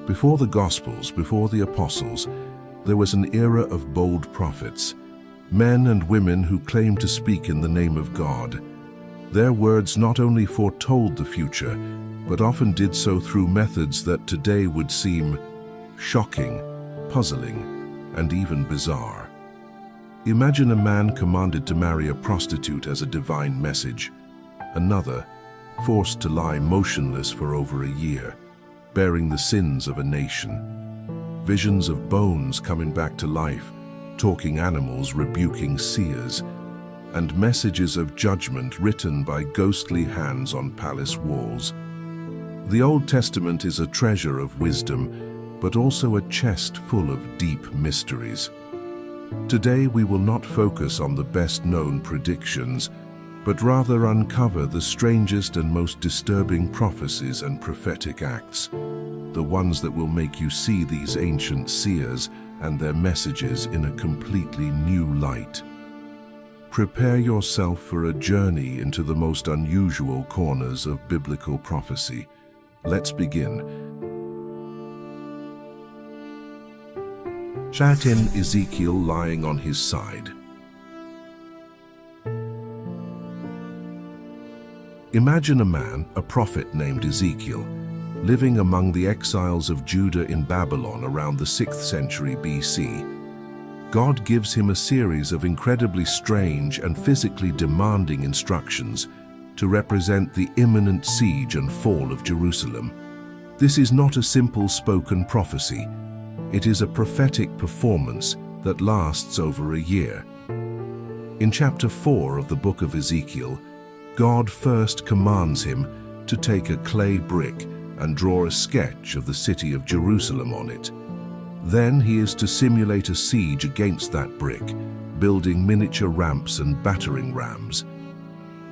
Before the Gospels, before the Apostles, there was an era of bold prophets, men and women who claimed to speak in the name of God. Their words not only foretold the future, but often did so through methods that today would seem shocking, puzzling, and even bizarre. Imagine a man commanded to marry a prostitute as a divine message, another forced to lie motionless for over a year, bearing the sins of a nation. Visions of bones coming back to life, talking animals rebuking seers, and messages of judgment written by ghostly hands on palace walls. The Old Testament is a treasure of wisdom, but also a chest full of deep mysteries. Today we will not focus on the best-known predictions, but rather uncover the strangest and most disturbing prophecies and prophetic acts, the ones that will make you see these ancient seers and their messages in a completely new light. Prepare yourself for a journey into the most unusual corners of biblical prophecy. Let's begin. Chat in Ezekiel lying on his side. Imagine a man, a prophet named Ezekiel, living among the exiles of Judah in Babylon around the 6th century BC. God gives him a series of incredibly strange and physically demanding instructions to represent the imminent siege and fall of Jerusalem. This is not a simple spoken prophecy. It is a prophetic performance that lasts over a year. In chapter 4 of the book of Ezekiel, God first commands him to take a clay brick and draw a sketch of the city of Jerusalem on it. Then he is to simulate a siege against that brick, building miniature ramps and battering rams.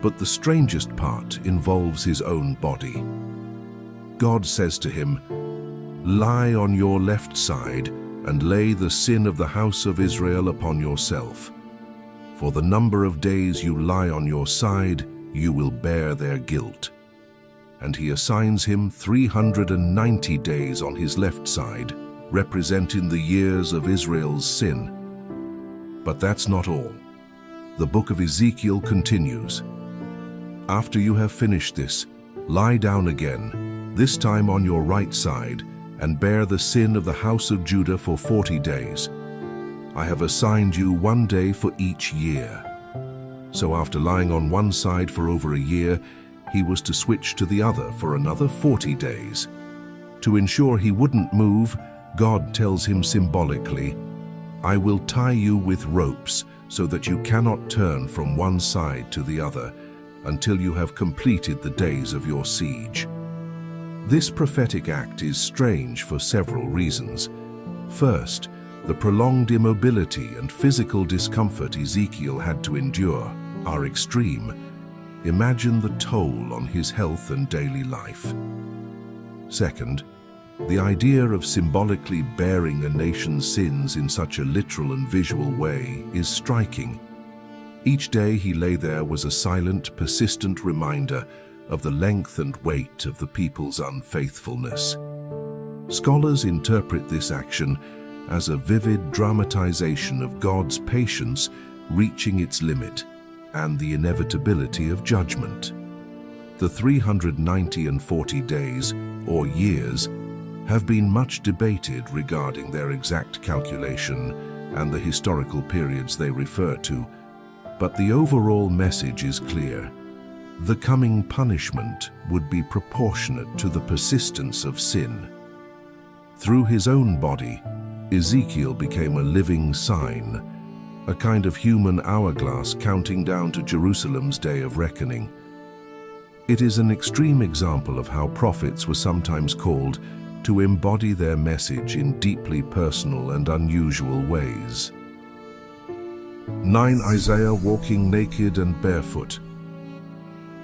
But the strangest part involves his own body. God says to him, "Lie on your left side and lay the sin of the house of Israel upon yourself. For the number of days you lie on your side, you will bear their guilt." And he assigns him 390 days on his left side, representing the years of Israel's sin. But that's not all. The book of Ezekiel continues. "After you have finished this, lie down again, this time on your right side, and bear the sin of the house of Judah for 40 days. I have assigned you 1 day for each year." So after lying on one side for over a year, he was to switch to the other for another 40 days. To ensure he wouldn't move, God tells him symbolically, "I will tie you with ropes so that you cannot turn from one side to the other until you have completed the days of your siege." This prophetic act is strange for several reasons. First, the prolonged immobility and physical discomfort Ezekiel had to endure are extreme. Imagine the toll on his health and daily life. Second, the idea of symbolically bearing a nation's sins in such a literal and visual way is striking. Each day he lay there was a silent, persistent reminder of the length and weight of the people's unfaithfulness. Scholars interpret this action as a vivid dramatization of God's patience reaching its limit and the inevitability of judgment. The 390 and 40 days, or years, have been much debated regarding their exact calculation and the historical periods they refer to, but the overall message is clear. The coming punishment would be proportionate to the persistence of sin. Through his own body, Ezekiel became a living sign, a kind of human hourglass counting down to Jerusalem's day of reckoning. It is an extreme example of how prophets were sometimes called to embody their message in deeply personal and unusual ways. 9. Isaiah walking naked and barefoot.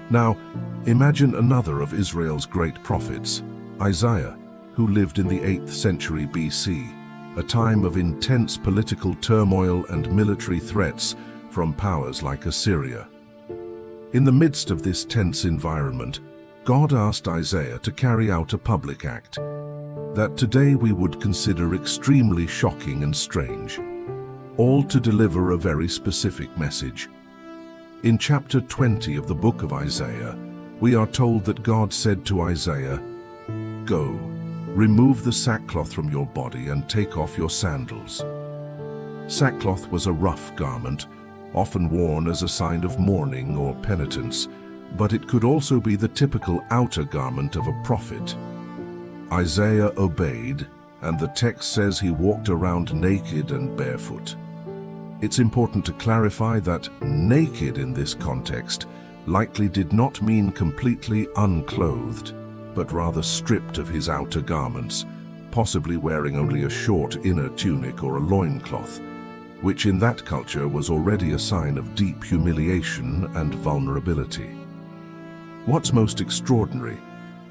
Now, imagine another of Israel's great prophets, Isaiah, who lived in the 8th century BC, a time of intense political turmoil and military threats from powers like Assyria. In the midst of this tense environment, God asked Isaiah to carry out a public act. that today we would consider extremely shocking and strange, all to deliver a very specific message. In chapter 20 of the book of Isaiah, we are told that God said to Isaiah, "Go, remove the sackcloth from your body and take off your sandals." Sackcloth was a rough garment, often worn as a sign of mourning or penitence, but it could also be the typical outer garment of a prophet. Isaiah obeyed, and the text says he walked around naked and barefoot. It's important to clarify that naked in this context likely did not mean completely unclothed, but rather stripped of his outer garments, possibly wearing only a short inner tunic or a loincloth, which in that culture was already a sign of deep humiliation and vulnerability. What's most extraordinary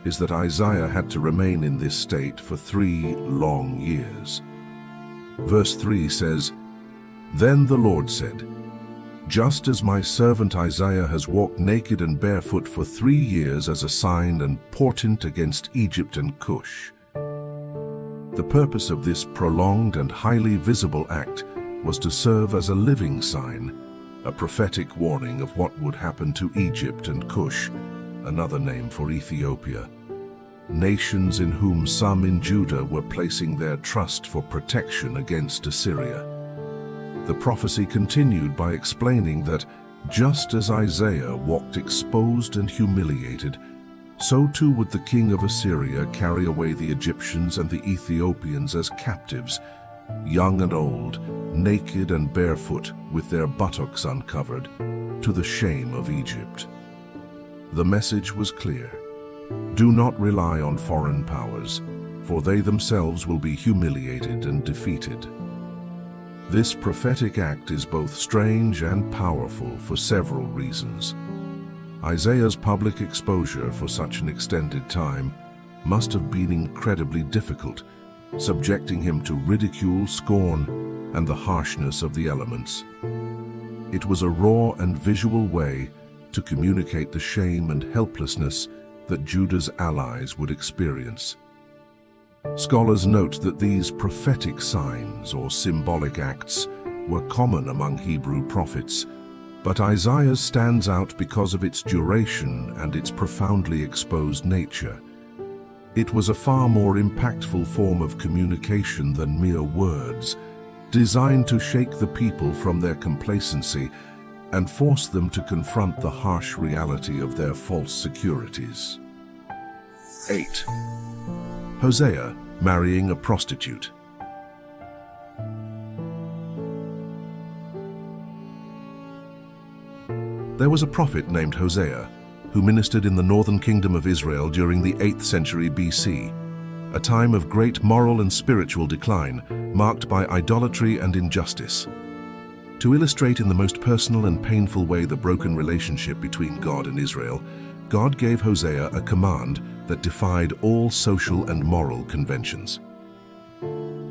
is that Isaiah had to remain in this state for 3 long years. Verse 3 says, "Then the Lord said, just as my servant Isaiah has walked naked and barefoot for 3 years as a sign and portent against Egypt and Cush." The purpose of this prolonged and highly visible act was to serve as a living sign, a prophetic warning of what would happen to Egypt and Cush, another name for Ethiopia, nations in whom some in Judah were placing their trust for protection against Assyria. The prophecy continued by explaining that just as Isaiah walked exposed and humiliated, so too would the king of Assyria carry away the Egyptians and the Ethiopians as captives, young and old, naked and barefoot, with their buttocks uncovered, to the shame of Egypt. The message was clear. Do not rely on foreign powers, for they themselves will be humiliated and defeated. This prophetic act is both strange and powerful for several reasons. Isaiah's public exposure for such an extended time must have been incredibly difficult, subjecting him to ridicule, scorn, and the harshness of the elements. It was a raw and visual way to communicate the shame and helplessness that Judah's allies would experience. Scholars note that these prophetic signs or symbolic acts were common among Hebrew prophets, but Isaiah's stands out because of its duration and its profoundly exposed nature. It was a far more impactful form of communication than mere words, designed to shake the people from their complacency and force them to confront the harsh reality of their false securities. 8. Hosea marrying a prostitute. There was a prophet named Hosea who ministered in the northern kingdom of Israel during the 8th century BC, a time of great moral and spiritual decline marked by idolatry and injustice. To illustrate in the most personal and painful way the broken relationship between God and Israel, God gave Hosea a command that defied all social and moral conventions.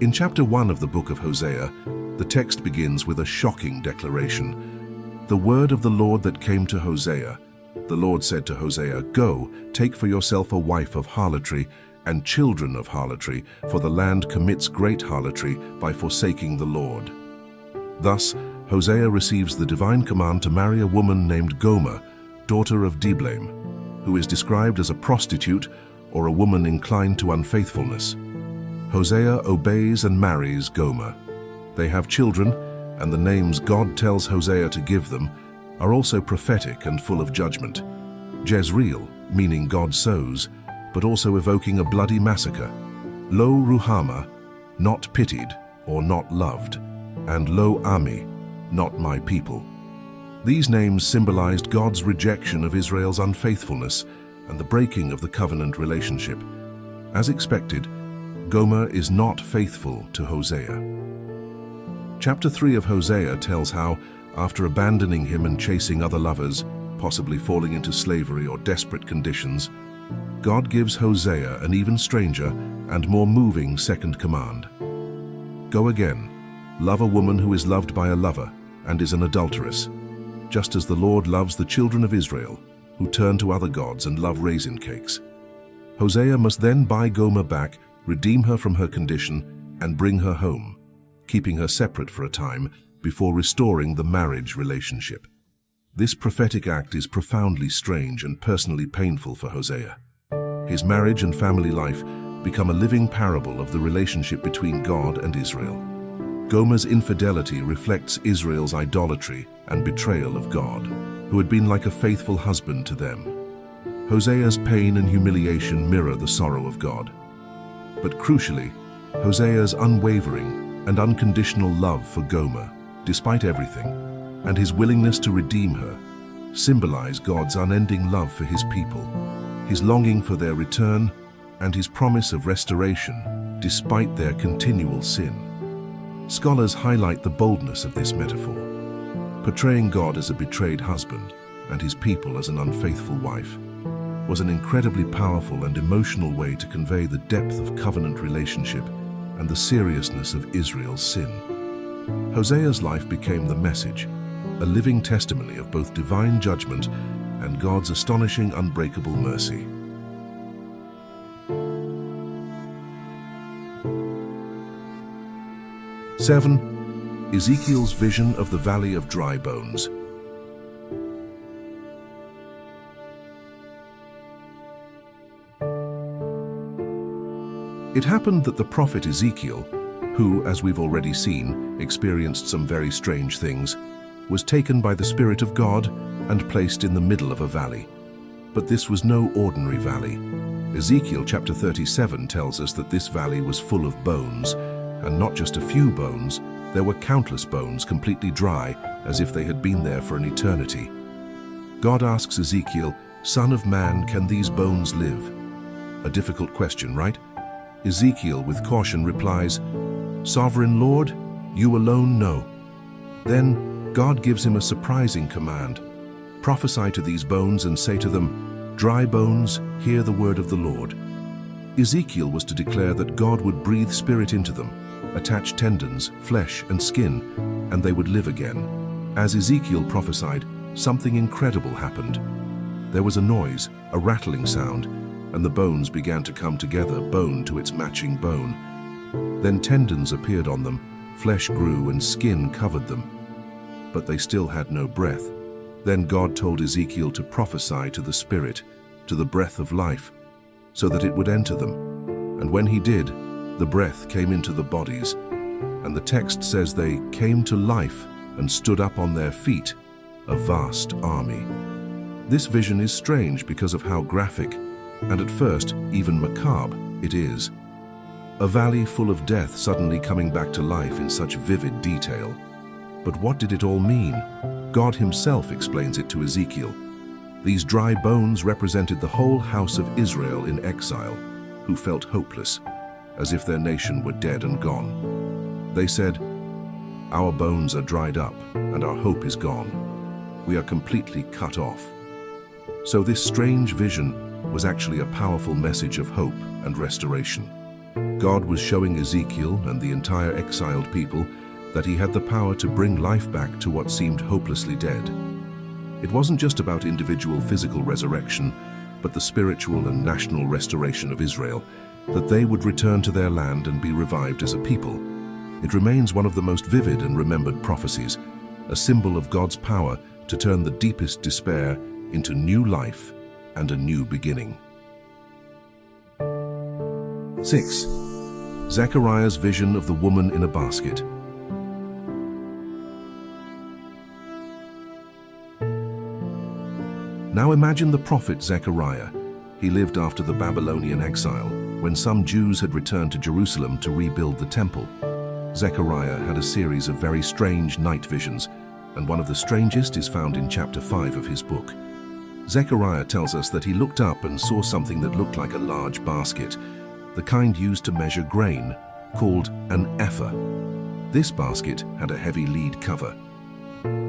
In chapter 1 of the book of Hosea, the text begins with a shocking declaration. "The word of the Lord that came to Hosea. The Lord said to Hosea, Go, take for yourself a wife of harlotry and children of harlotry, for the land commits great harlotry by forsaking the Lord." Thus, Hosea receives the divine command to marry a woman named Gomer, daughter of Diblaim, who is described as a prostitute or a woman inclined to unfaithfulness. Hosea obeys and marries Gomer. They have children, and the names God tells Hosea to give them are also prophetic and full of judgment. Jezreel, meaning God sows, but also evoking a bloody massacre. Lo Ruhamah, not pitied or not loved, and Lo Ami, not my people. These names symbolized God's rejection of Israel's unfaithfulness and the breaking of the covenant relationship. As expected, Gomer is not faithful to Hosea. Chapter 3 of Hosea tells how, after abandoning him and chasing other lovers, possibly falling into slavery or desperate conditions, God gives Hosea an even stranger and more moving second command. Go again, love a woman who is loved by a lover and is an adulteress, just as the Lord loves the children of Israel, who turn to other gods and love raisin cakes. Hosea must then buy Gomer back redeem her from her condition, and bring her home, keeping her separate for a time before restoring the marriage relationship. This prophetic act is profoundly strange and personally painful for Hosea. His marriage and family life become a living parable of the relationship between God and Israel. Gomer's infidelity reflects Israel's idolatry and betrayal of God, who had been like a faithful husband to them. Hosea's pain and humiliation mirror the sorrow of God. But crucially, Hosea's unwavering and unconditional love for Gomer, despite everything, and his willingness to redeem her, symbolize God's unending love for his people, his longing for their return, and his promise of restoration despite their continual sin. Scholars highlight the boldness of this metaphor. Portraying God as a betrayed husband and his people as an unfaithful wife was an incredibly powerful and emotional way to convey the depth of covenant relationship and the seriousness of Israel's sin. Hosea's life became the message, a living testimony of both divine judgment and God's astonishing, unbreakable mercy. Seven, Ezekiel's vision of the Valley of Dry Bones. It happened that the prophet Ezekiel, who, as we've already seen, experienced some very strange things, was taken by the Spirit of God and placed in the middle of a valley. But this was no ordinary valley. Ezekiel chapter 37 tells us that this valley was full of bones, and not just a few bones, there were countless bones completely dry, as if they had been there for an eternity. God asks Ezekiel, "Son of man, can these bones live?" A difficult question, right? Ezekiel, with caution, replies, "Sovereign Lord, you alone know." Then God gives him a surprising command. Prophesy to these bones and say to them, "Dry bones, hear the word of the Lord." Ezekiel was to declare that God would breathe spirit into them, attach tendons, flesh, and skin, and they would live again. As Ezekiel prophesied, something incredible happened. There was a noise, a rattling sound, and the bones began to come together, bone to its matching bone. Then tendons appeared on them, flesh grew, and skin covered them. But they still had no breath. Then God told Ezekiel to prophesy to the Spirit, to the breath of life, so that it would enter them. And when he did, the breath came into the bodies, and the text says they came to life and stood up on their feet, a vast army. This vision is strange because of how graphic, and at first even macabre, it is. A valley full of death suddenly coming back to life in such vivid detail. But what did it all mean? God himself explains it to Ezekiel. These dry bones represented the whole house of Israel in exile, who felt hopeless, as if their nation were dead and gone. They said, "Our bones are dried up, and our hope is gone. We are completely cut off." So this strange vision was actually a powerful message of hope and restoration. God was showing Ezekiel and the entire exiled people that he had the power to bring life back to what seemed hopelessly dead. It wasn't just about individual physical resurrection, but the spiritual and national restoration of Israel, that they would return to their land and be revived as a people. It remains one of the most vivid and remembered prophecies, a symbol of God's power to turn the deepest despair into new life and a new beginning. 6. Zechariah's vision of the woman in a basket. Now imagine the prophet Zechariah. He lived after the Babylonian exile, when some Jews had returned to Jerusalem to rebuild the temple. Zechariah had a series of very strange night visions, and one of the strangest is found in chapter 5 of his book. Zechariah tells us that he looked up and saw something that looked like a large basket, the kind used to measure grain, called an ephah. This basket had a heavy lead cover.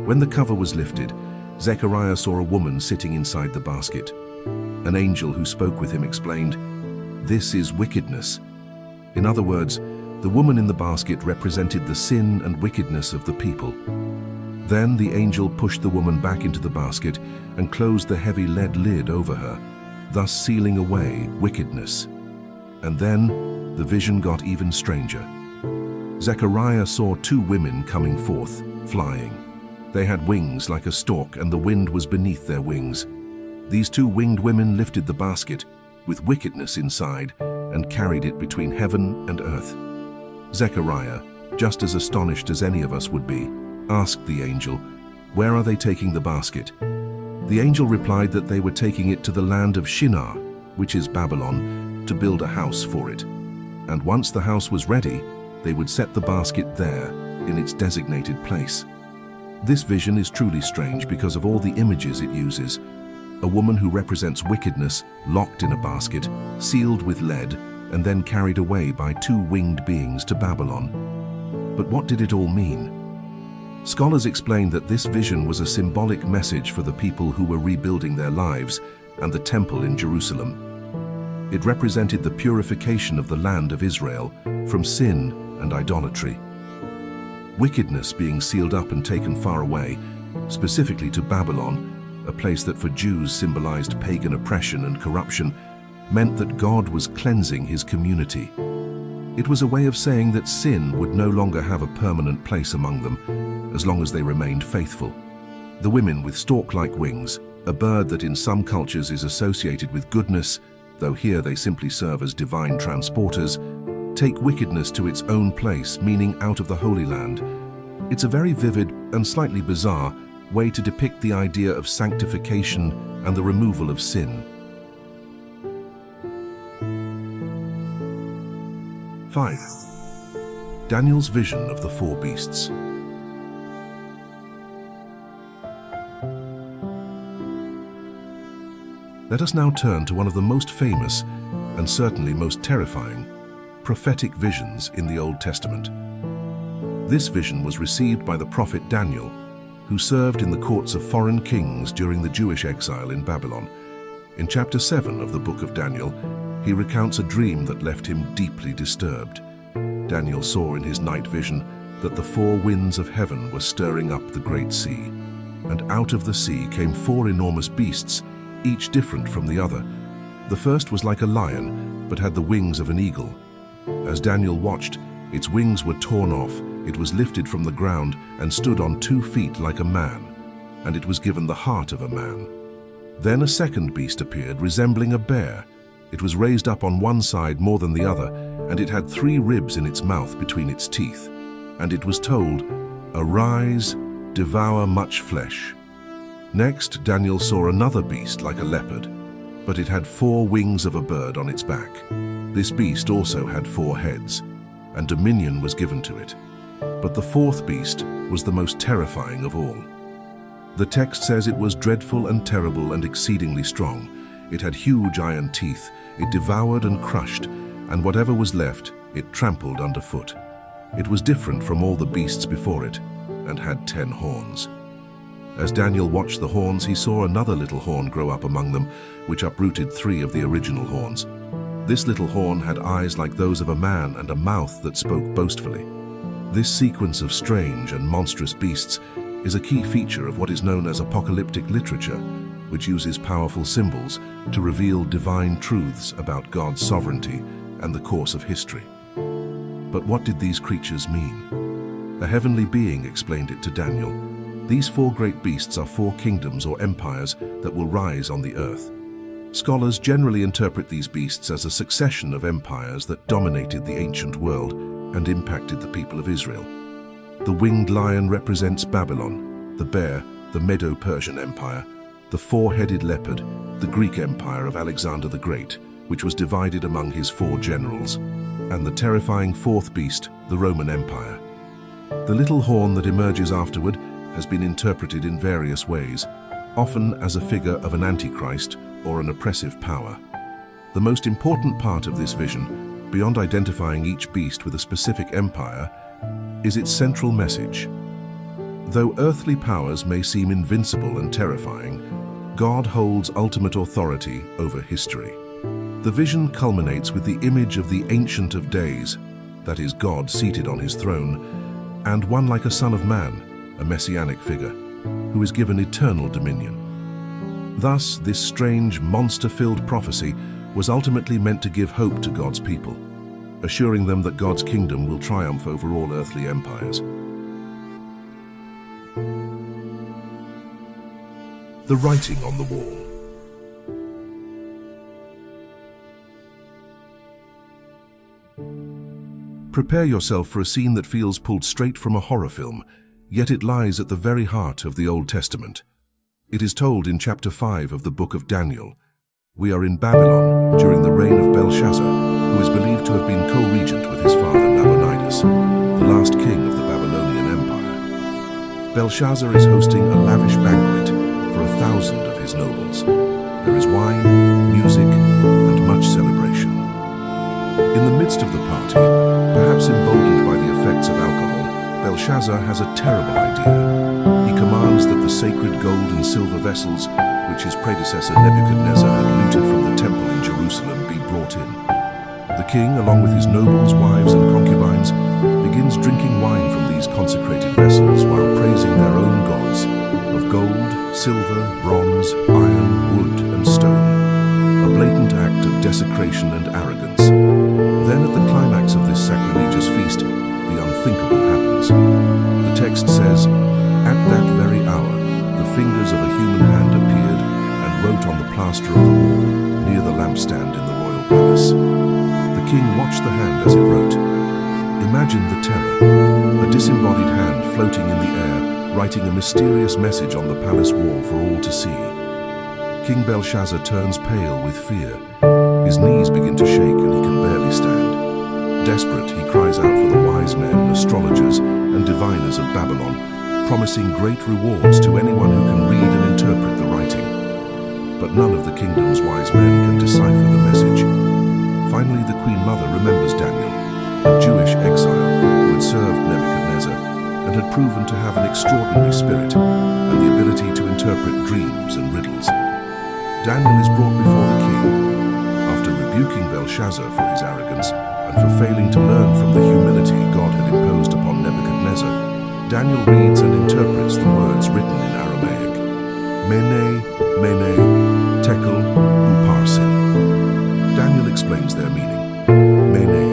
When the cover was lifted, Zechariah saw a woman sitting inside the basket. An angel who spoke with him explained, "This is wickedness." In other words, the woman in the basket represented the sin and wickedness of the people. Then the angel pushed the woman back into the basket and closed the heavy lead lid over her, thus sealing away wickedness. And then the vision got even stranger. Zechariah saw two women coming forth, flying. They had wings like a stork, and the wind was beneath their wings. These two winged women lifted the basket, with wickedness inside, and carried it between heaven and earth. Zechariah, just as astonished as any of us would be, asked the angel, "Where are they taking the basket?" The angel replied that they were taking it to the land of Shinar, which is Babylon, to build a house for it. And once the house was ready, they would set the basket there, in its designated place. This vision is truly strange because of all the images it uses. A woman who represents wickedness, locked in a basket, sealed with lead, and then carried away by two winged beings to Babylon. But what did it all mean? Scholars explain that this vision was a symbolic message for the people who were rebuilding their lives and the temple in Jerusalem. It represented the purification of the land of Israel from sin and idolatry. Wickedness being sealed up and taken far away, specifically to Babylon, a place that for Jews symbolized pagan oppression and corruption, meant that God was cleansing his community. It was a way of saying that sin would no longer have a permanent place among them, as long as they remained faithful. The women with stork-like wings, a bird that in some cultures is associated with goodness, though here they simply serve as divine transporters, take wickedness to its own place, meaning out of the Holy Land. It's a very vivid and slightly bizarre way to depict the idea of sanctification and the removal of sin. 5. Daniel's vision of the four beasts. Let us now turn to one of the most famous, and certainly most terrifying, prophetic visions in the Old Testament. This vision was received by the prophet Daniel, who served in the courts of foreign kings during the Jewish exile in Babylon. In chapter 7 of the book of Daniel, he recounts a dream that left him deeply disturbed. Daniel saw in his night vision that the four winds of heaven were stirring up the great sea, and out of the sea came four enormous beasts, each different from the other. The first was like a lion, but had the wings of an eagle. As Daniel watched, its wings were torn off, it was lifted from the ground and stood on 2 feet like a man, and it was given the heart of a man. Then a second beast appeared, resembling a bear. It was raised up on one side more than the other, and it had 3 ribs in its mouth between its teeth. And it was told, "Arise, devour much flesh." Next, Daniel saw another beast like a leopard, but it had 4 wings of a bird on its back. This beast also had 4 heads, and dominion was given to it. But the fourth beast was the most terrifying of all. The text says it was dreadful and terrible and exceedingly strong. It had huge iron teeth, it devoured and crushed, and whatever was left, it trampled underfoot. It was different from all the beasts before it, and had 10 horns. As Daniel watched the horns, he saw another little horn grow up among them, which uprooted 3 of the original horns. This little horn had eyes like those of a man and a mouth that spoke boastfully. This sequence of strange and monstrous beasts is a key feature of what is known as apocalyptic literature, which uses powerful symbols to reveal divine truths about God's sovereignty and the course of history. But what did these creatures mean? A heavenly being explained it to Daniel. These 4 great beasts are 4 kingdoms or empires that will rise on the earth. Scholars generally interpret these beasts as a succession of empires that dominated the ancient world and impacted the people of Israel. The winged lion represents Babylon, the bear, the Medo-Persian Empire, the 4-headed leopard, the Greek Empire of Alexander the Great, which was divided among his 4 generals, and the terrifying 4th beast, the Roman Empire. The little horn that emerges afterward has been interpreted in various ways, often as a figure of an antichrist or an oppressive power. The most important part of this vision, beyond identifying each beast with a specific empire, is its central message. Though earthly powers may seem invincible and terrifying, God holds ultimate authority over history. The vision culminates with the image of the Ancient of Days, that is God seated on his throne, and one like a son of man, a messianic figure, who is given eternal dominion. Thus, this strange, monster-filled prophecy was ultimately meant to give hope to God's people, assuring them that God's kingdom will triumph over all earthly empires. The writing on the wall. Prepare yourself for a scene that feels pulled straight from a horror film, yet it lies at the very heart of the Old Testament. It is told in chapter 5 of the book of Daniel. We are in Babylon during the reign of Belshazzar, who is believed to have been co-regent with his father Nabonidus, the last king of the Babylonian Empire. Belshazzar is hosting a lavish banquet for 1,000 of his nobles. There is wine, music, and much celebration. In the midst of the party, perhaps emboldened by the effects of alcohol, Belshazzar has a terrible idea. He commands that the sacred gold and silver vessels, which his predecessor Nebuchadnezzar had looted from the temple in Jerusalem, be brought in. The king, along with his nobles, wives, and concubines, begins drinking wine from these consecrated vessels while praising their own gods of gold, silver, bronze, iron, wood, and stone. A blatant act of desecration and arrogance. Then at the climax of this sacrilegious feast, the unthinkable happens. The text says, "At that very hour, the fingers of a human hand appeared and wrote on the plaster of the wall near the lampstand in the royal palace." The king watched the hand as it wrote. Imagine the terror. A disembodied hand floating in the air, writing a mysterious message on the palace wall for all to see. King Belshazzar turns pale with fear. His knees begin to shake and he can barely stand. Desperate, he cries out for the wise men, astrologers, and diviners of Babylon, promising great rewards to anyone who can read and interpret the writing. But none of the kingdom's wise men can decipher the message. Finally, the Queen Mother remembers Daniel, a Jewish exile who had served Nebuchadnezzar and had proven to have an extraordinary spirit and the ability to interpret dreams and riddles. Daniel is brought before the king. After rebuking Belshazzar for his arrogance and for failing to learn from the humility God had imposed upon Nebuchadnezzar, Daniel reads and interprets the words written in Aramaic. Mene, mene, tekel, upharsin. Daniel explains their meaning. Mene,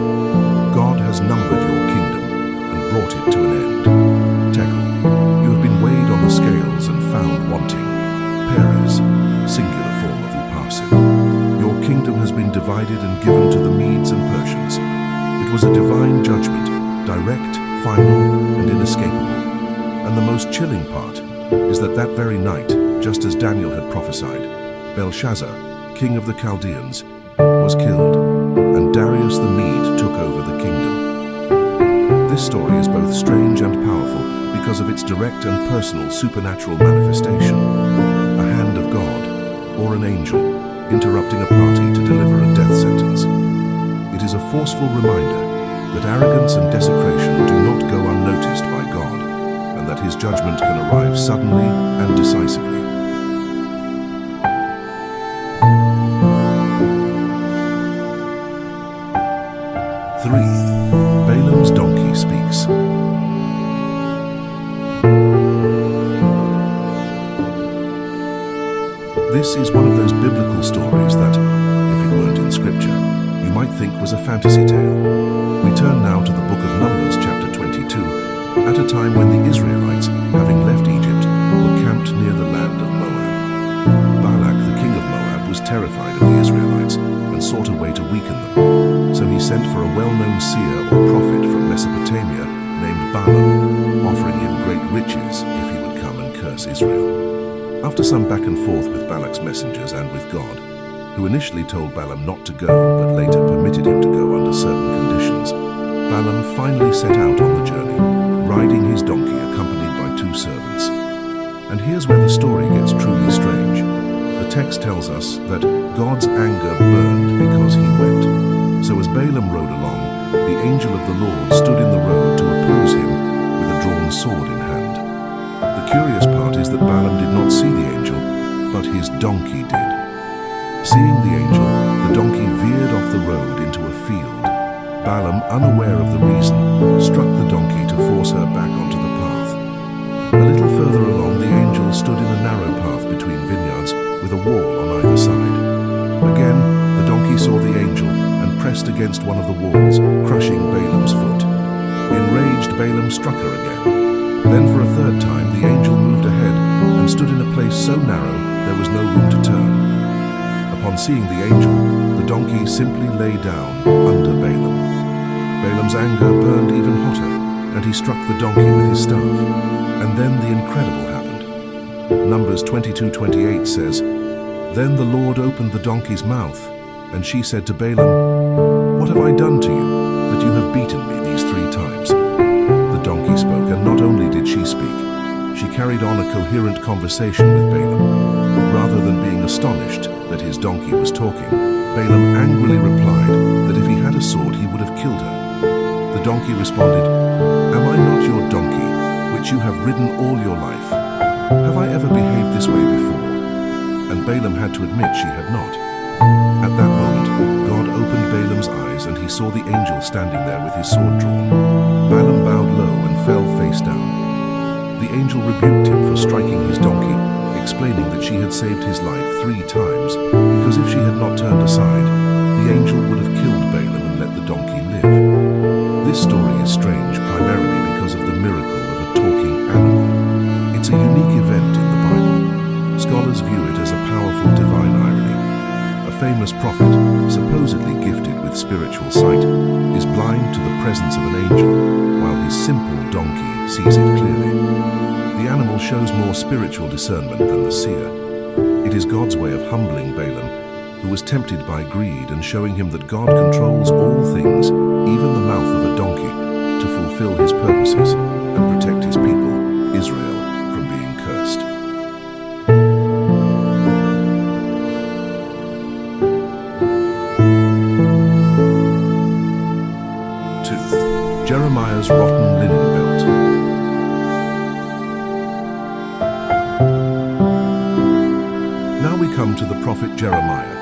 God has numbered your kingdom and brought it to an end. Tekel, you have been weighed on the scales and found wanting. Peres, singular form of upharsin. Your kingdom has been divided and given to the Medes and Persians. It was a divine judgment, direct, final, and inescapable. And the most chilling part is that that very night, just as Daniel had prophesied, Belshazzar, king of the Chaldeans, was killed, and Darius the Mede took over the kingdom. This story is both strange and powerful because of its direct and personal supernatural manifestation. A hand of God, or an angel, interrupting a party to deliver a death sentence. It is a forceful reminder that arrogance and desecration do not go unnoticed by God, and that his judgment can arrive suddenly and decisively. Balaam's donkey speaks. This is one of those biblical stories that, if it weren't in scripture, you might think was a fantasy tale. We turn now to the book of Numbers, chapter 22, at a time when the Israelites, having left Egypt, were camped near the land of Moab. Balak, the king of Moab, was terrified of the Israelites and sought a way to weaken them. So he sent for a well-known seer or prophet from Mesopotamia named Balaam, offering him great riches if he would come and curse Israel. After some back and forth with Balak's messengers and with God, who initially told Balaam not to go but later permitted him to go under certain conditions, Balaam finally set out on the journey, riding his donkey accompanied by 2 servants. And here's where the story gets truly strange. The text tells us that God's anger burned because he went. So as Balaam rode along, the angel of the Lord stood in the road to oppose him with a drawn sword in hand. The curious part is that Balaam did not see the angel, but his donkey did. Seeing the angel, the donkey veered off the road into a field. Balaam, unaware of the reason, struck the donkey to force her back onto the path. A little further along, the angel stood in a narrow path between vineyards with a wall on either side. Again, the donkey saw the angel and pressed against one of the walls, crushing Balaam's foot. Enraged, Balaam struck her again. Then for a third time the angel moved ahead and stood in a place so narrow there was no room to turn. Upon seeing the angel, the donkey simply lay down under Balaam. Balaam's anger burned even hotter, and he struck the donkey with his staff. And then the incredible happened. Numbers 22:28 says, "Then the Lord opened the donkey's mouth, and she said to Balaam, 'What have I done to you, that you have beaten me these 3 times?' The donkey spoke, and not only did she speak, she carried on a coherent conversation with Balaam. Rather than being astonished that his donkey was talking, Balaam angrily replied that if he had a sword he would have killed her. The donkey responded, 'Am I not your donkey, which you have ridden all your life? Have I ever behaved this way before?' And Balaam had to admit she had not. At that moment, God opened Balaam's eyes, and he saw the angel standing there with his sword drawn. Balaam bowed low and fell face down. The angel rebuked him for striking his donkey, explaining that she had saved his life 3 times, because if she had not turned aside, the angel would have killed Balaam and let the donkey live. This story is strange primarily because of the miracle of a talking animal. It's a unique event in the Bible. Scholars view it as a powerful divine irony. A famous prophet, supposedly gifted with spiritual sight, is blind to the presence of an angel, while his simple donkey sees it clearly. The animal shows more spiritual discernment than the seer. It is God's way of humbling Balaam, who was tempted by greed, and showing him that God controls all things, even the mouth of a donkey, to fulfill his purposes and protect his people, Israel, from being cursed. Jeremiah's rotten linen belt. Now we come to the prophet Jeremiah,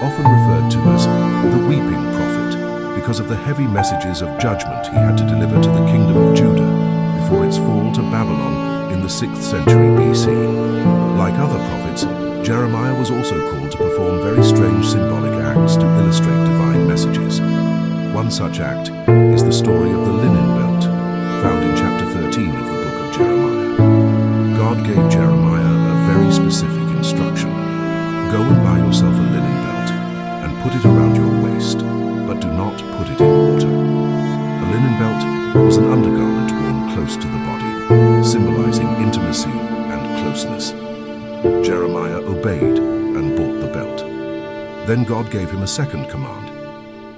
often referred to as the weeping prophet, because of the heavy messages of judgment he had to deliver to the kingdom of Judah before its fall to Babylon in the 6th century BC. Like other prophets, Jeremiah was also called to perform very strange symbolic acts to illustrate divine messages. One such act is the story of the linen belt, found in chapter 13 of the book of Jeremiah. God gave Jeremiah a very specific instruction. Go and buy yourself a linen belt and put it around your waist, but do not put it in water. A linen belt was an undergarment worn close to the body, symbolizing intimacy and closeness. Jeremiah obeyed and bought the belt. Then God gave him a second command.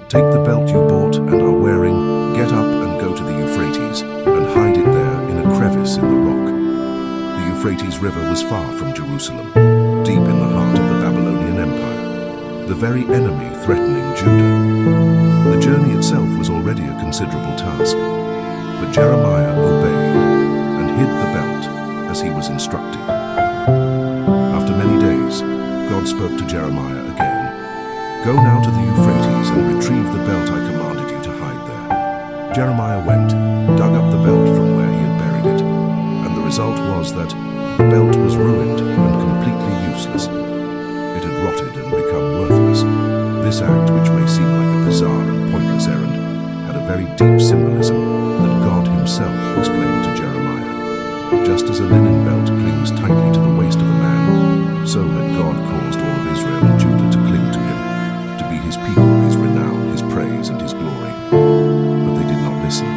Take the belt you bought and are wearing, get up and go to the Euphrates, and hide it there in a crevice in the rock. The Euphrates River was far from Jerusalem, deep in the heart of the Babylonian Empire, the very enemy threatening Judah. The journey itself was already a considerable task, but Jeremiah obeyed and hid the belt as he was instructed. After many days, God spoke to Jeremiah again. Go now to the Euphrates and retrieve the belt I commanded you to hide there. Jeremiah went, dug up the belt from where he had buried it, and the result was that the belt was ruined and completely useless. It had rotted and become worthless. This act, which may seem like a bizarre and pointless errand, had a very deep symbolism that God himself explained to Jeremiah. Just as a linen belt clings tightly to the waist of a man, so had God caused all of Israel and Judah to cling to him, to be his people, his renown, his praise, and his glory. But they did not listen.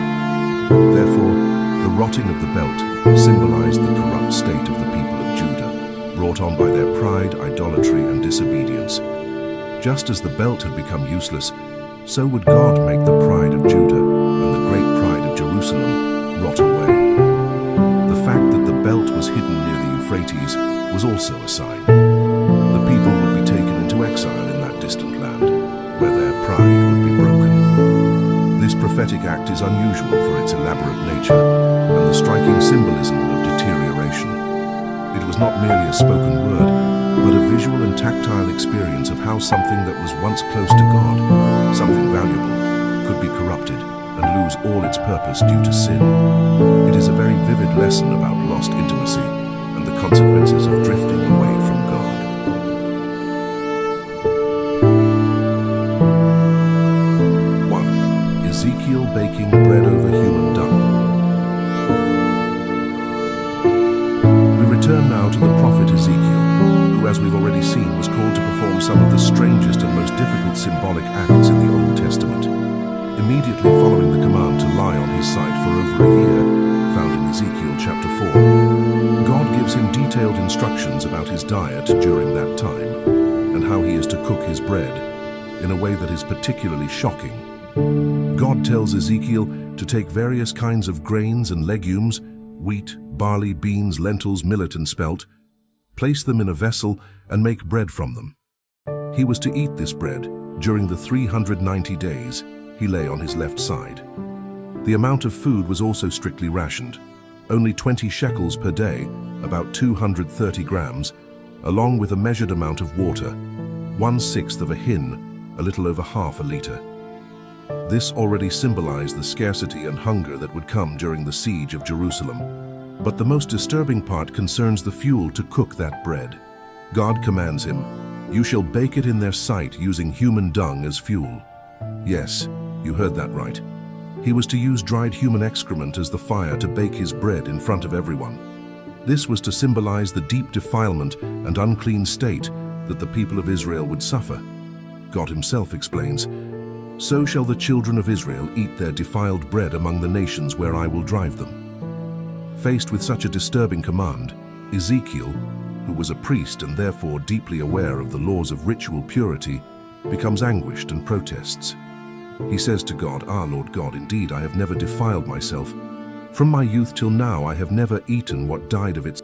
Therefore, the rotting of the belt symbolized the corrupt state of the people of Judah, brought on by their pride, idolatry, and disobedience. Just as the belt had become useless, so would God make the pride of Judah and the great pride of Jerusalem rot away. The fact that the belt was hidden near the Euphrates was also a sign. The people would be taken into exile in that distant land, where their pride would be broken. This prophetic act is unusual for its elaborate nature and the striking symbolism of deterioration. It was not merely a spoken word, but a visual and tactile experience of how something that was once close to God, something valuable, could be corrupted and lose all its purpose due to sin. It is a very vivid lesson about lost intimacy and the consequences of drifting away from God. Ezekiel baking bread over human dung. We return now to the prophet Ezekiel, who, as we've already seen, was called to perform some of the strangest and most difficult symbolic acts in the Old Testament. Immediately following the command to lie on his side for over a year, found in Ezekiel chapter 4, God gives him detailed instructions about his diet during that time, and how he is to cook his bread, in a way that is particularly shocking. God tells Ezekiel to take various kinds of grains and legumes, wheat, barley, beans, lentils, millet, and spelt, place them in a vessel, and make bread from them. He was to eat this bread during the 390 days he lay on his left side. The amount of food was also strictly rationed, only 20 shekels per day, about 230 grams, along with a measured amount of water, 1/6 of a hin, a little over half a liter. This already symbolized the scarcity and hunger that would come during the siege of Jerusalem. But the most disturbing part concerns the fuel to cook that bread. God commands him, "You shall bake it in their sight using human dung as fuel." Yes, you heard that right. He was to use dried human excrement as the fire to bake his bread in front of everyone. This was to symbolize the deep defilement and unclean state that the people of Israel would suffer. God himself explains, "So shall the children of Israel eat their defiled bread among the nations where I will drive them." Faced with such a disturbing command, Ezekiel, who was a priest and therefore deeply aware of the laws of ritual purity, becomes anguished and protests. He says to God, "Ah, Lord God, indeed I have never defiled myself. From my youth till now I have never eaten what died of its